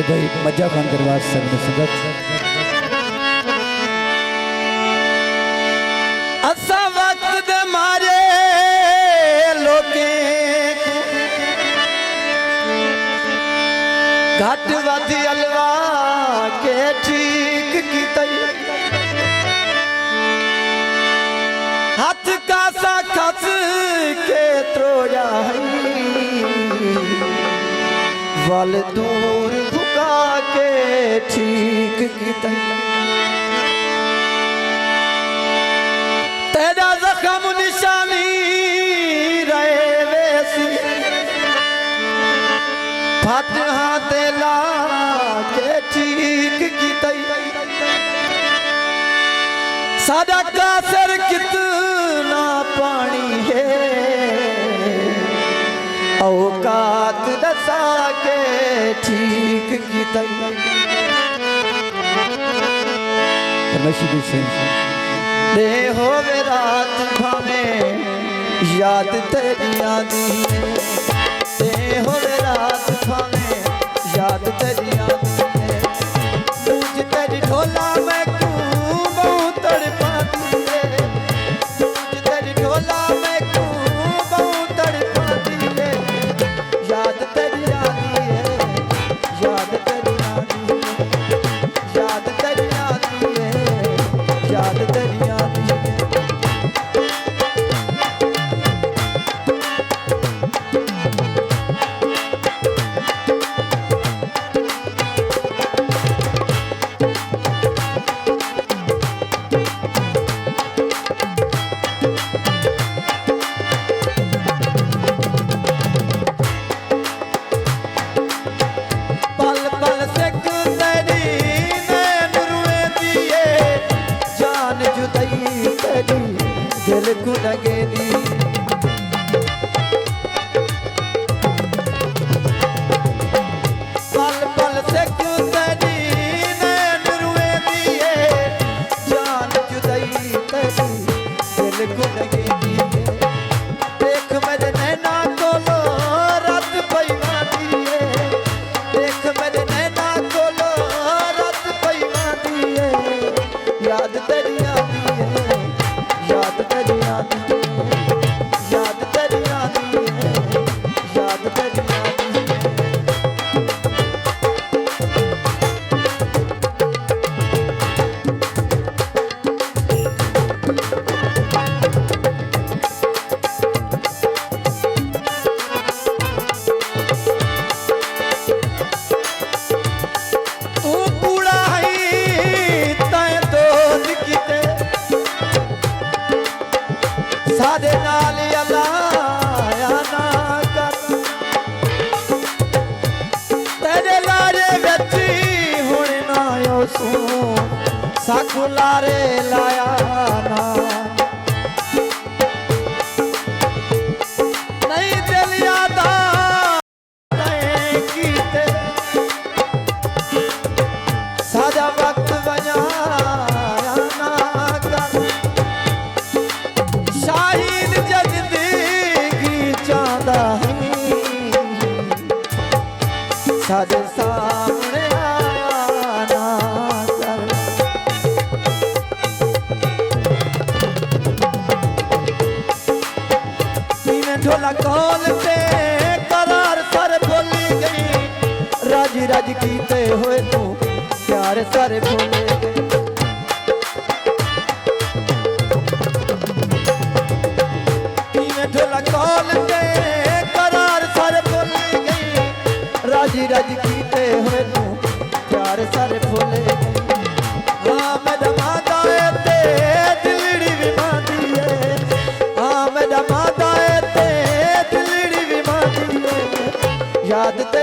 भाई मजा खान दरबार सबने संगत असा वक्त दे मारे लोके घट वध अलवा के ठीक की हाथ का सा खस के त्रोया वल दूर भुका के ठीक की तेरा जख्म निशानी रहे वैसी फट हाथ ला के ठीक की सादा कासर कितना पानी है औकात दसा के ठीक की नशीबी से दे हो रात भावे याद तेरी आती है दे हो रात भावे याद तेरी आती है तुझ तेरी ढोला में क्यों बहुत तड़पाती है तुझ तेरी ढोला में क्यों बहुत तड़पाती है याद तेरी आती है याद तेरी आती है याद तेरी आती है याद तेरी आती है पल पल से गुजरी नैन रुए दिए जान जुदाई तेरी दिल को लगे दी पल पल से गुजरी नैन रुए दिए जान जुदाई तेरी दिल को लगे दी देख मेरे नैना को लो रत पैवा दिए देख मेरे नैना को लो रत पैवा दिए याद तेरी आती है याद तेरी आती है याद तेरी आती है याद तेरी आती है तू कूड़ा है तैं दोस्त किते सादे नाल अलाया ना कर तेरे लारे बच्ची हुण ना सू साकू लारे लाया ना नहीं दिल यादा तैं कीते सादा वक्त बजाया ना कर शाहीद जिंदगी चाहता है सादे सामने आया ना कर तीन ढोला कौल पे करार सर बोली गई राजी राजी कीते हुए तू प्यार सारे भूले गए तीन ढोला कौल पे करार सारे भूले गई राजी राजी कीते हुए तू प्यार सारे भूले गए हाँ मेरा माता है ते दिलड़ी भी माती है हाँ मेरा माता है ते दिलड़ी भी माती है याद ते